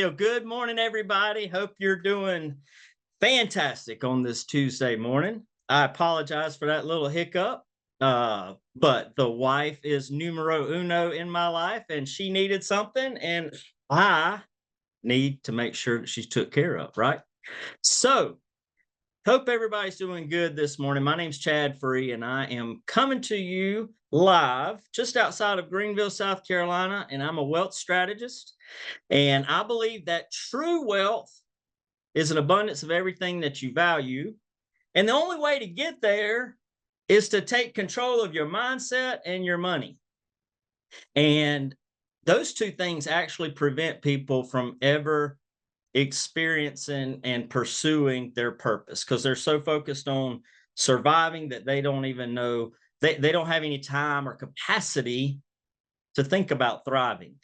deal. Good morning, everybody. Hope you're doing fantastic on this Tuesday morning. I apologize for that little hiccup, but the wife is numero uno in my life, and she needed something, and I need to make sure that she's took care of, right? So, hope everybody's doing good this morning. My name's Chad Free, and I am coming to you live just outside of Greenville, South Carolina, and I'm a wealth strategist. And I believe that true wealth is an abundance of everything that you value. And the only way to get there is to take control of your mindset and your money. And those two things actually prevent people from ever experiencing and pursuing their purpose because they're so focused on surviving that they don't even know, they don't have any time or capacity to think about thriving.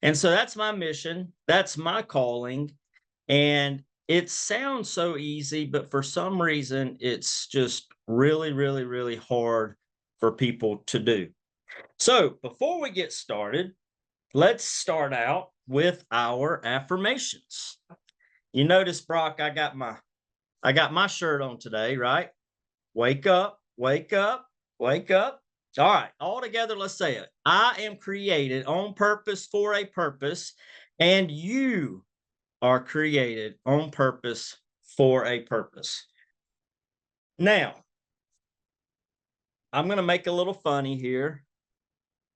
And so that's my mission. That's my calling. And it sounds so easy, but for some reason, it's just really, really, really hard for people to do. So before we get started, let's start out with our affirmations. You notice, Brock, I got my shirt on today, right? Wake up, wake up, wake up. All right, all together, let's say it. I am created on purpose for a purpose, and you are created on purpose for a purpose. Now, I'm going to make a little funny here,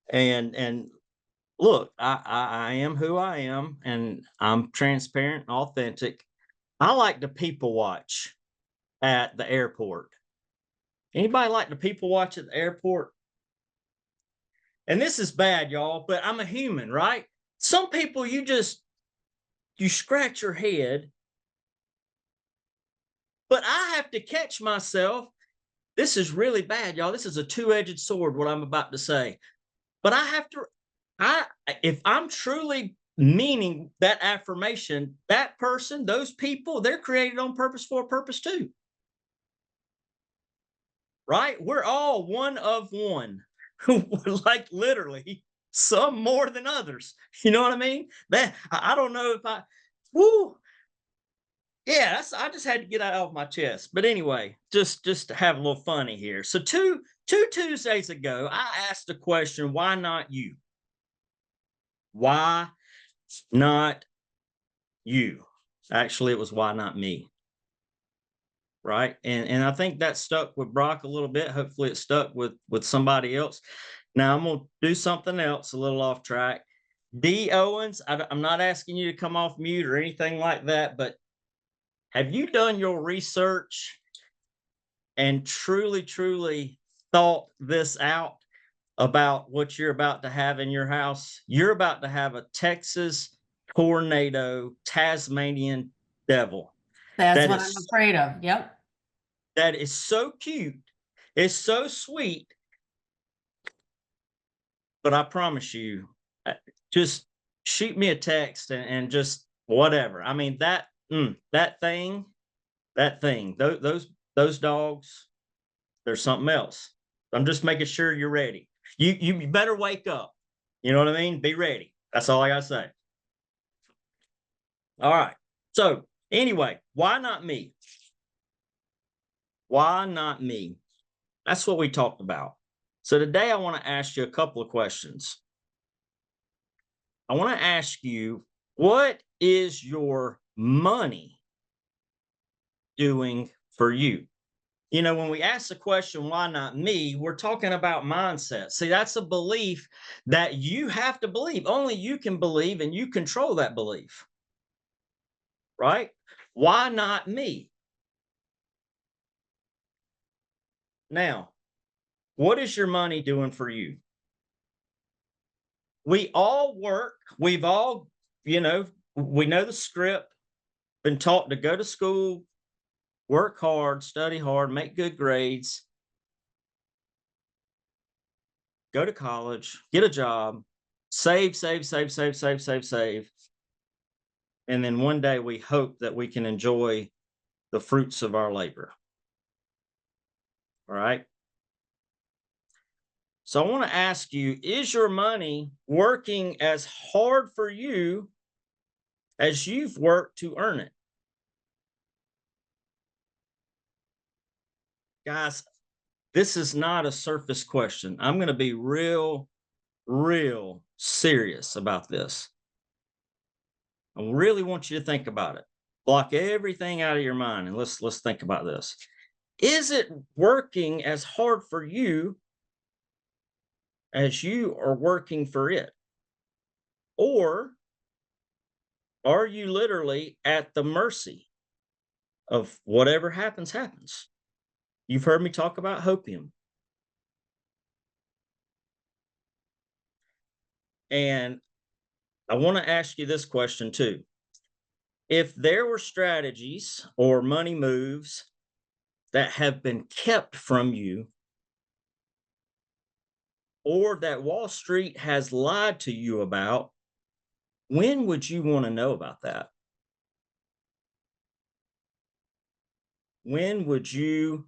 and look, I am who I am, and I'm transparent and authentic. I like to people watch at the airport. Anybody like to people watch at the airport? And this is bad, y'all, but I'm a human, right? Some people you scratch your head, but I have to catch myself. This is really bad, y'all. This is a two-edged sword, what I'm about to say. But if I'm truly meaning that affirmation, that person, those people, they're created on purpose for a purpose too. Right? We're all one of one. Like literally, some more than others. You know what I mean? That I don't know if woo. Yeah, I just had to get that off my chest. But anyway, just to have a little funny here. So two Tuesdays ago, I asked the question, why not you? Why not you? Actually, it was why not me? Right. And I think that stuck with Brock a little bit. Hopefully it stuck with somebody else. Now I'm going to do something else a little off track. D Owens, I'm not asking you to come off mute or anything like that, but have you done your research and truly thought this out about what you're about to have in your house? You're about to have a Texas tornado, Tasmanian devil. That's That what I'm is afraid of. Yep. that is so cute. It's so sweet. But I promise you, just shoot me a text and just whatever. I mean, that thing, those dogs, there's something else. I'm just making sure you're ready. You better wake up. You know what I mean? Be ready. That's all I gotta say. All right. So anyway, why not me? Why not me? That's what we talked about. So today I want to ask you a couple of questions. I want to ask you, what is your money doing for you? You know, when we ask the question, why not me? We're talking about mindset. See, that's a belief that you have to believe. Only you can believe and you control that belief, right? Why not me? Now, what is your money doing for you? We all work. We've all, we know the script, been taught to go to school, work hard, study hard, make good grades, go to college, get a job, save, save, save, save, save, save, save. And then one day we hope that we can enjoy the fruits of our labor. All right. So I want to ask you, is your money working as hard for you as you've worked to earn it. Guys, this is not a surface question. I'm going to be real serious about this. I really want you to think about it. Block everything out of your mind and let's think about this. Is it working as hard for you as you are working for it? Or are you literally at the mercy of whatever happens, happens? You've heard me talk about hopium. And I want to ask you this question too. If there were strategies or money moves that have been kept from you, or that Wall Street has lied to you about, when would you want to know about that? When would you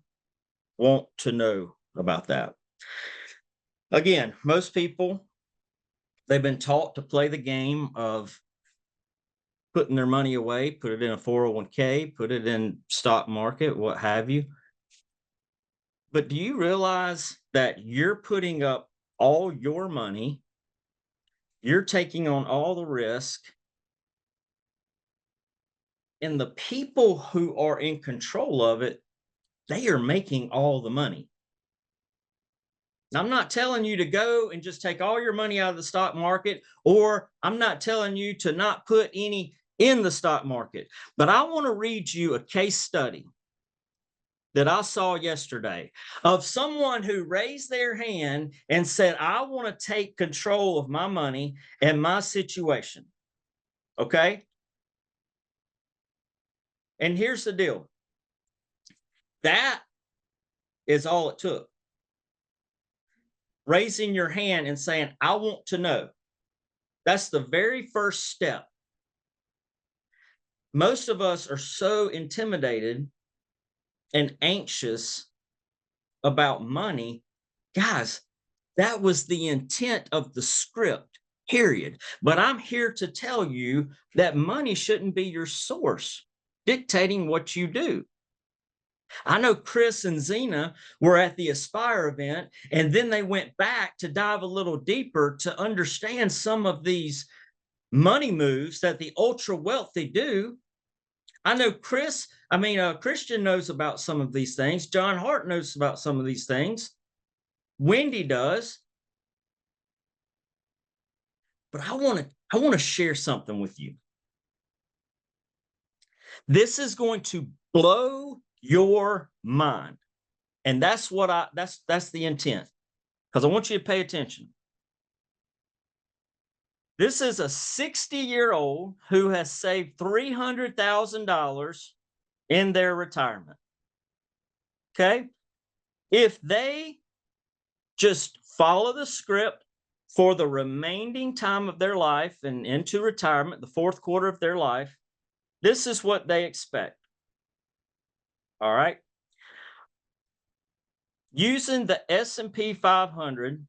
want to know about that? Again, most people, they've been taught to play the game of putting their money away, put it in a 401k, put it in stock market, what have you. But do you realize that you're putting up all your money, you're taking on all the risk, and the people who are in control of it, they are making all the money. Now, I'm not telling you to go and just take all your money out of the stock market, or I'm not telling you to not put any in the stock market, but I want to read you a case study that I saw yesterday of someone who raised their hand and said, I want to take control of my money and my situation. Okay. And here's the deal. That is all it took. Raising your hand and saying, I want to know. That's the very first step. Most of us are so intimidated and anxious about money. Guys, that was the intent of the script, period. But I'm here to tell you that money shouldn't be your source dictating what you do. I know Chris and Zena were at the Aspire event, and then they went back to dive a little deeper to understand some of these money moves that the ultra wealthy do. I know Christian knows about some of these things. John Hart knows about some of these things. Wendy does. But I want to share something with you. This is going to blow your mind. And that's the intent. Because I want you to pay attention. This is a 60-year-old who has saved $300,000 in their retirement. Okay? If they just follow the script for the remaining time of their life and into retirement, the fourth quarter of their life, this is what they expect. All right? Using the S&P 500,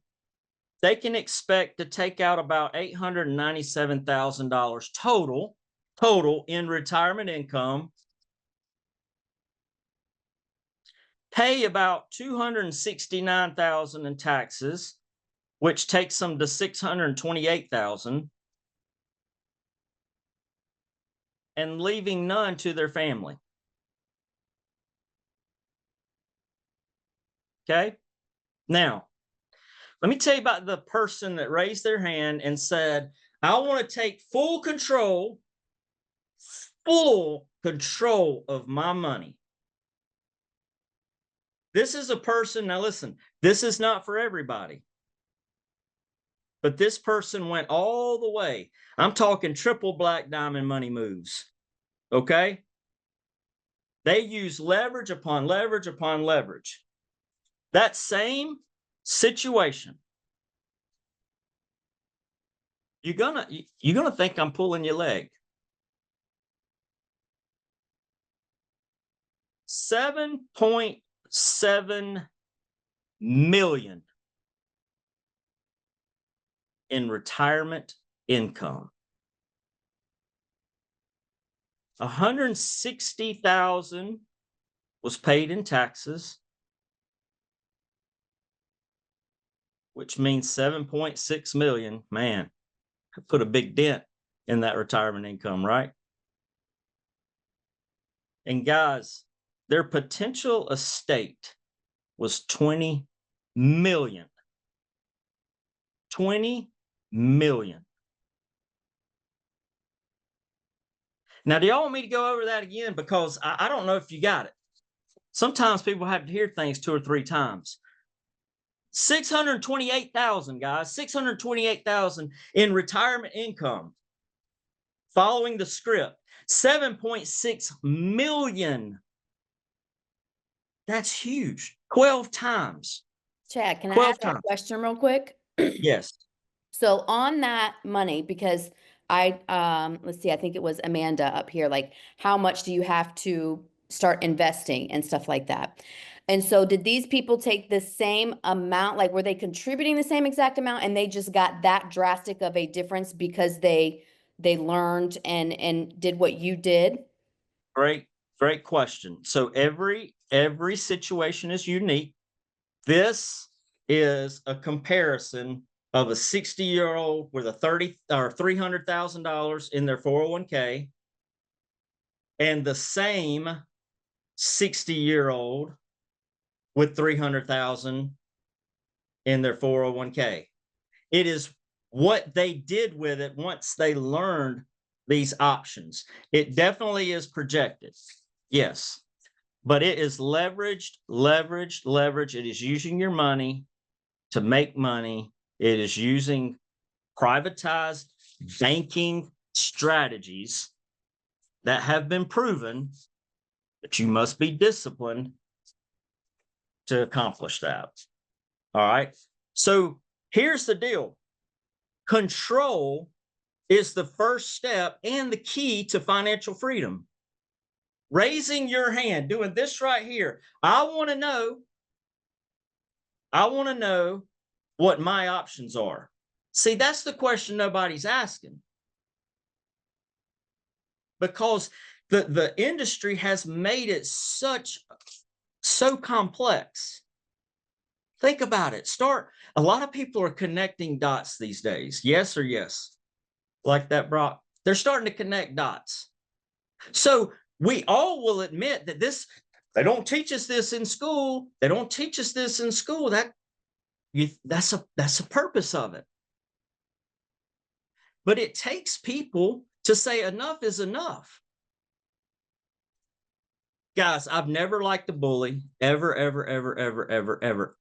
they can expect to take out about $897,000 total in retirement income, pay about $269,000 in taxes, which takes them to $628,000, and leaving none to their family. Okay? Now, let me tell you about the person that raised their hand and said, I want to take full control of my money. This is a person, now listen, this is not for everybody. But this person went all the way. I'm talking triple black diamond money moves. Okay? They use leverage upon leverage upon leverage. That same situation, you're gonna think I'm pulling your leg. 7.7 million in retirement income. $160,000 was paid in taxes, which means 7.6 million. Man, put a big dent in that retirement income, right? And guys, their potential estate was 20 million. 20 million. Now, do y'all want me to go over that again? Because I don't know if you got it. Sometimes people have to hear things 2 or 3 times. 628,000, guys, 628,000 in retirement income following the script. 7.6 million. That's huge. 12 times. Chad, can I 12 ask a times. question real quick? Yes. So on that money, because let's see, I think it was Amanda up here, like how much do you have to start investing and stuff like that? And so did these people take the same amount? Like were they contributing the same exact amount and they just got that drastic of a difference because they learned and did what you did? Great question. So every situation is unique. This is a comparison of a 60-year-old with a 30 or $300,000 in their 401k and the same 60-year-old with 300,000 in their 401k. It is what they did with it once they learned these options. It definitely is projected. Yes. But it is leveraged. It is using your money to make money. It is using privatized banking strategies that have been proven, that you must be disciplined to accomplish that. All right. So here's the deal. Control is the first step and the key to financial freedom. Raising your hand, doing this right here. I want to know what my options are. See, that's the question nobody's asking. Because the industry has made it so complex. Think about it. A lot of people are connecting dots these days. Yes or yes? Like that, Brock. They're starting to connect dots. So we all will admit that they don't teach us this in school. They don't teach us this in school. That's a purpose of it. But it takes people to say enough is enough. Guys, I've never liked a bully, ever.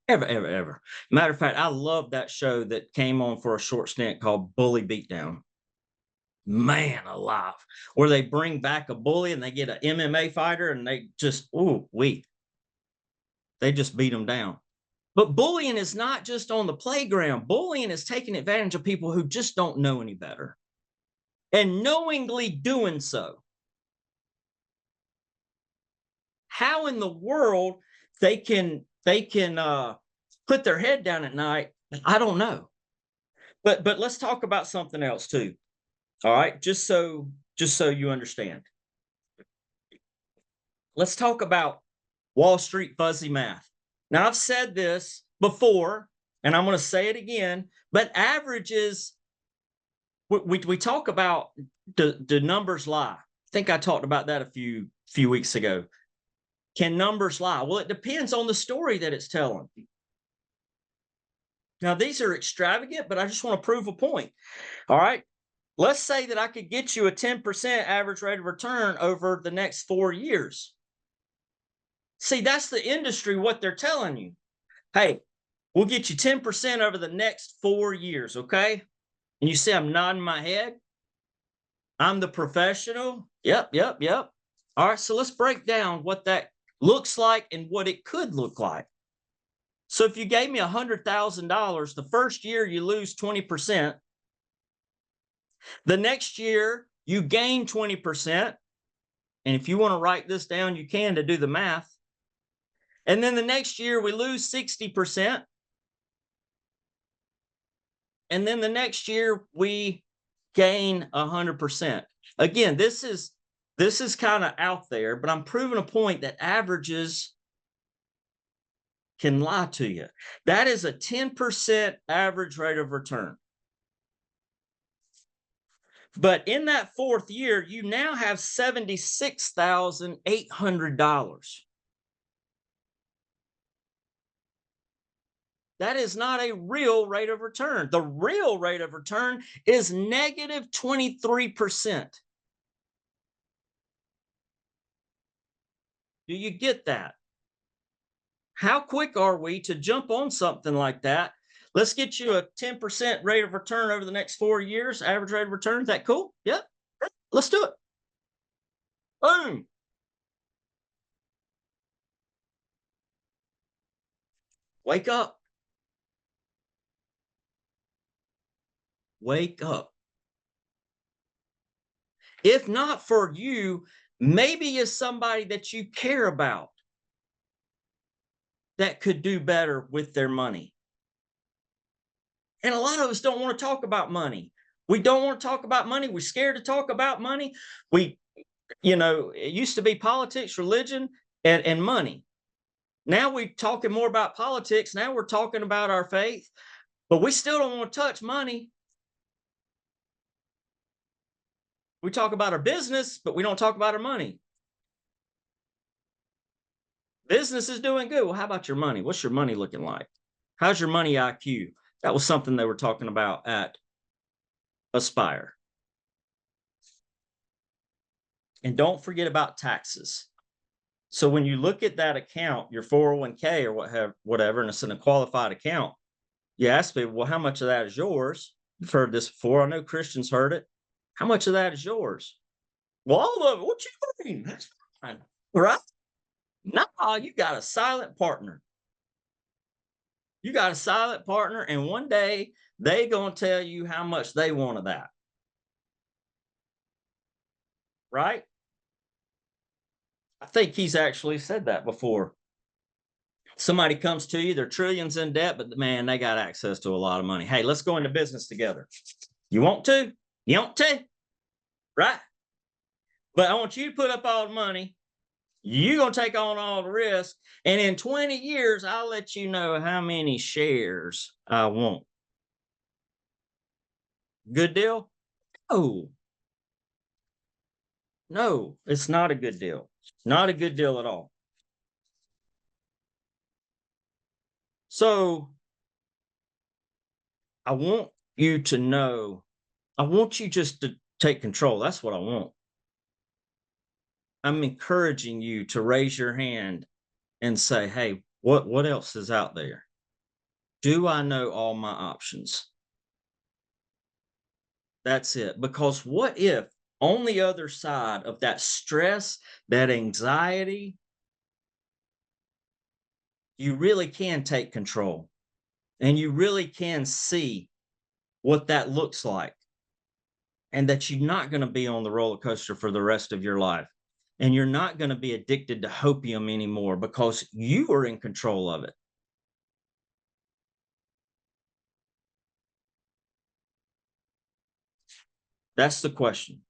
Matter of fact, I love that show that came on for a short stint called Bully Beatdown. Man alive, where they bring back a bully and they get an MMA fighter and they just, they just beat them down. But bullying is not just on the playground. Bullying is taking advantage of people who just don't know any better and knowingly doing so. How in the world they can put their head down at night, I don't know. But let's talk about something else too. All right, just so you understand. Let's talk about Wall Street fuzzy math. Now, I've said this before, and I'm going to say it again, but averages, we talk about do numbers lie? I think I talked about that a few weeks ago. Can numbers lie? Well, it depends on the story that it's telling. Now, these are extravagant, but I just want to prove a point. All right. Let's say that I could get you a 10% average rate of return over the next 4 years. See, that's the industry, what they're telling you. Hey, we'll get you 10% over the next 4 years, okay? And you see I'm nodding my head. I'm the professional. Yep. All right, so let's break down what that looks like and what it could look like. So if you gave me $100,000, the first year you lose 20%. The next year you gain 20%. And if you want to write this down, you can to do the math. And then the next year we lose 60%. And then the next year we gain 100%. Again, this is This is kind of out there, but I'm proving a point that averages can lie to you. That is a 10% average rate of return. But in that fourth year, you now have $76,800. That is not a real rate of return. The real rate of return is negative 23%. Do you get that? How quick are we to jump on something like that? Let's get you a 10% rate of return over the next 4 years, average rate of return. Is that cool? Yep. Let's do it. Boom. Wake up. Wake up. If not for you, maybe it's somebody that you care about that could do better with their money. And a lot of us don't want to talk about money. We don't want to talk about money. We're scared to talk about money. It used to be politics, religion, and money. Now we're talking more about politics. Now we're talking about our faith, but we still don't want to touch money. We talk about our business, but we don't talk about our money. Business is doing good. Well, how about your money? What's your money looking like? How's your money IQ? That was something they were talking about at Aspire. And don't forget about taxes. So when you look at that account, your 401k or whatever, and it's in a qualified account, you ask people, well, how much of that is yours? You've heard this before. I know Christians heard it. How much of that is yours? Well, all of it. What you mean? That's fine. Right? No, you got a silent partner. You got a silent partner, and one day they gonna tell you how much they want of that. Right? I think he's actually said that before. Somebody comes to you, they're trillions in debt, but man, they got access to a lot of money. Hey, let's go into business together. You want to? You want to? Right? But I want you to put up all the money. You're going to take on all the risk. And in 20 years, I'll let you know how many shares I want. Good deal? Oh, no, it's not a good deal. Not a good deal at all. So I want you to know, I want you just to take control. That's what I want. I'm encouraging you to raise your hand and say, hey, what else is out there? Do I know all my options? That's it. Because what if on the other side of that stress, that anxiety, you really can take control and you really can see what that looks like, and that you're not going to be on the roller coaster for the rest of your life. And you're not going to be addicted to hopium anymore because you are in control of it. That's the question.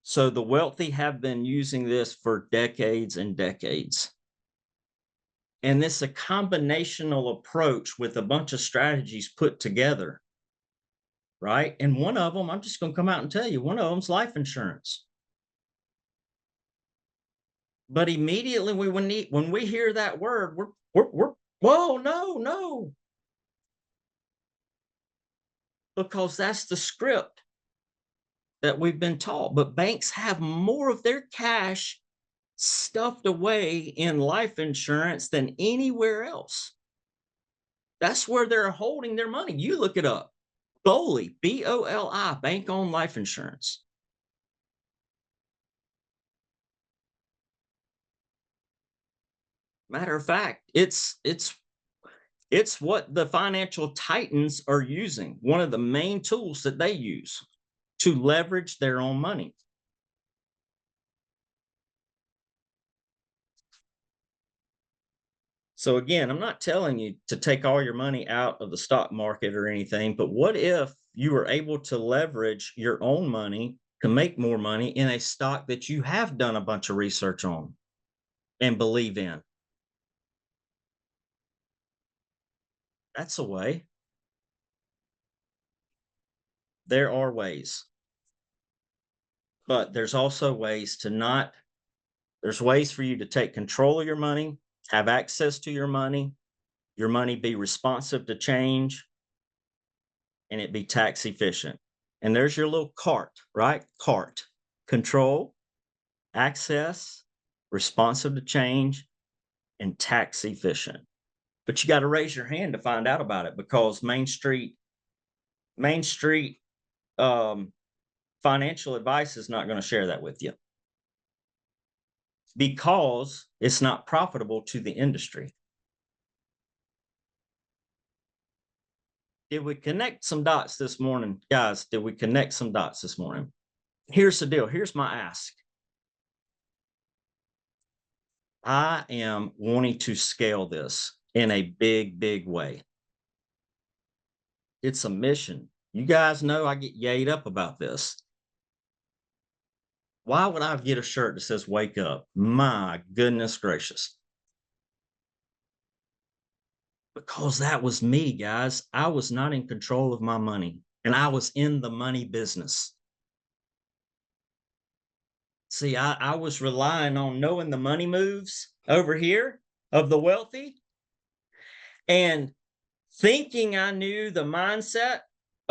So the wealthy have been using this for decades and decades. And this is a combinational approach with a bunch of strategies put together, right? And one of them, I'm just going to come out and tell you, one of them's life insurance. But immediately when we hear that word, we're whoa, no. Because that's the script that we've been taught. But banks have more of their cash stuffed away in life insurance than anywhere else. That's where they're holding their money. You look it up. BOLI, BOLI, bank-owned life insurance. Matter of fact, it's what the financial titans are using. One of the main tools that they use to leverage their own money. So again, I'm not telling you to take all your money out of the stock market or anything, but what if you were able to leverage your own money to make more money in a stock that you have done a bunch of research on and believe in. That's a way. There are ways, but there's also ways to not, there's ways for you to take control of your money, have access to your money be responsive to change, and it be tax efficient. And there's your little cart, right? Cart. Control, access, responsive to change, and tax efficient. But you got to raise your hand to find out about it, because Main Street um, financial advice is not going to share that with you, because it's not profitable to the industry. Did we connect some dots this morning, guys? Did we connect some dots this morning? Here's the deal. Here's my ask. I am wanting to scale this in a big, big way. It's a mission. You guys know I get yayed up about this. Why would I get a shirt that says wake up? My goodness gracious. Because that was me, guys. I was not in control of my money, and I was in the money business. See, I was relying on knowing the money moves over here of the wealthy, and thinking I knew the mindset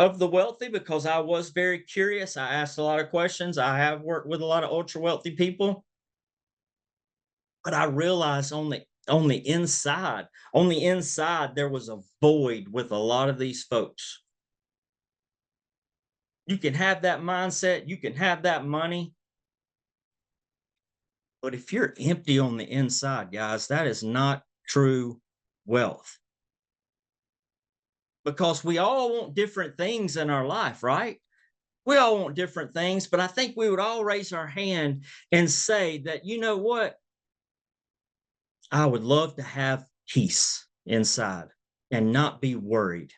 of the wealthy, because I was very curious. I asked a lot of questions. I have worked with a lot of ultra wealthy people, but I realized on the inside, there was a void with a lot of these folks. You can have that mindset, you can have that money, but if you're empty on the inside, guys, that is not true wealth. Because we all want different things in our life, right? We all want different things, but I think we would all raise our hand and say that, you know what? I would love to have peace inside and not be worried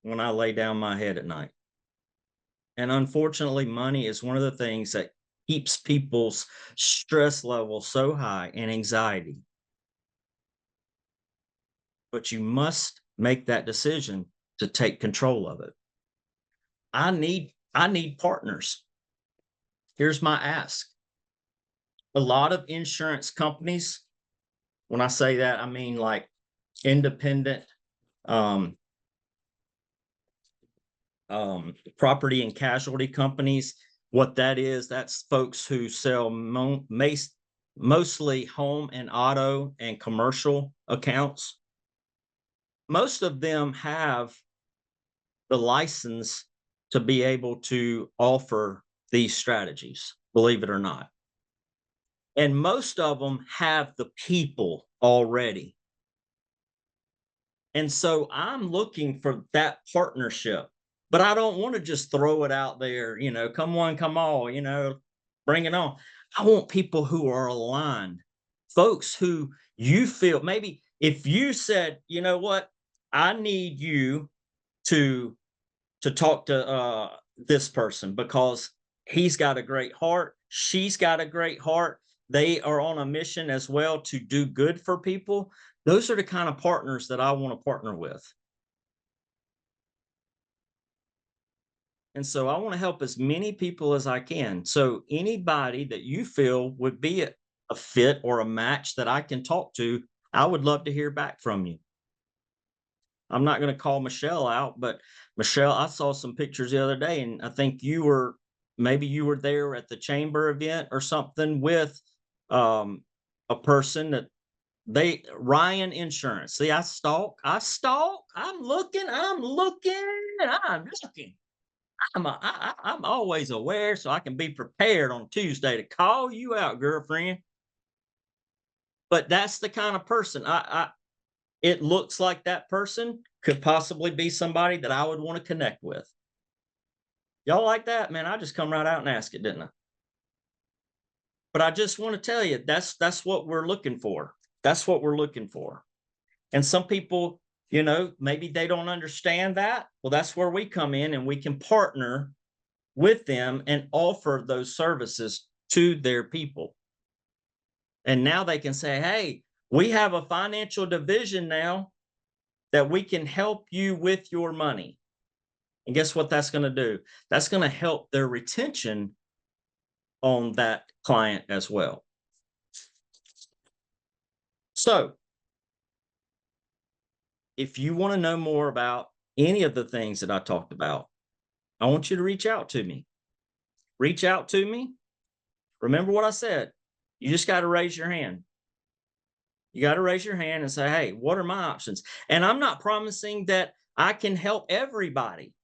when I lay down my head at night. And unfortunately, money is one of the things that keeps people's stress level so high and anxiety. But you must make that decision to take control of it. I need partners. Here's my ask. A lot of insurance companies, when I say that, I mean like independent um, property and casualty companies. What that is, that's folks who sell mostly home and auto and commercial accounts. Most of them have the license to be able to offer these strategies, believe it or not. And most of them have the people already. And so I'm looking for that partnership, but I don't want to just throw it out there, come one, come all, bring it on. I want people who are aligned, folks who you feel, maybe if you said, you know what, I need you to talk to this person, because he's got a great heart, she's got a great heart, they are on a mission as well to do good for people. Those are the kind of partners that I want to partner with. And so I want to help as many people as I can. So anybody that you feel would be a fit or a match that I can talk to, I would love to hear back from you. I'm not going to call Michelle out, but Michelle, I saw some pictures the other day, and I think maybe you were there at the chamber event or something with a person that Ryan Insurance. See, I stalk, I'm looking, I'm looking. I'm always aware, so I can be prepared on Tuesday to call you out, girlfriend. But that's the kind of person it looks like that person could possibly be somebody that I would want to connect with. Y'all like that? Man, I just come right out and ask it, didn't I? But I just want to tell you, that's what we're looking for. That's what we're looking for. And some people, maybe they don't understand that. Well, that's where we come in, and we can partner with them and offer those services to their people. And now they can say, hey, we have a financial division now that we can help you with your money. And guess what that's going to do? That's going to help their retention on that client as well. So, if you want to know more about any of the things that I talked about, I want you to reach out to me. Reach out to me. Remember what I said. You just got to raise your hand. You got to raise your hand and say, hey, what are my options? And I'm not promising that I can help everybody.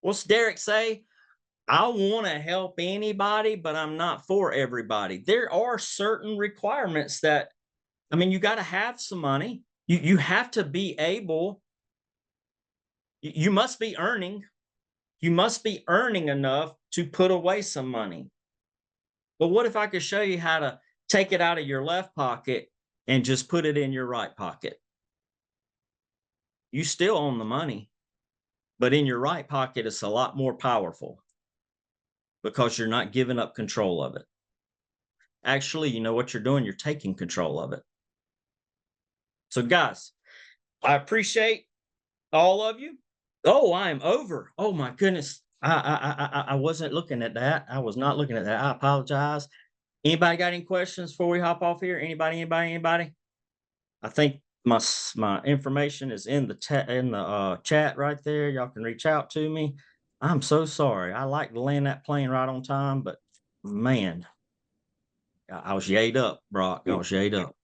What's Derek say? I want to help anybody, but I'm not for everybody. There are certain requirements that, I mean, you got to have some money. You have to be able, you must be earning. You must be earning enough to put away some money. But what if I could show you how to take it out of your left pocket and just put it in your right pocket? You still own the money, but in your right pocket, it's a lot more powerful because you're not giving up control of it. Actually, you know what you're doing? You're taking control of it. So, guys, I appreciate all of you. Oh, I'm over. Oh my goodness. I wasn't looking at that. I was not looking at that. I apologize. Anybody got any questions before we hop off here? Anybody? I think my information is in the chat right there. Y'all can reach out to me. I'm so sorry. I like to land that plane right on time, but man, I was yayed up, Brock. I was yayed up.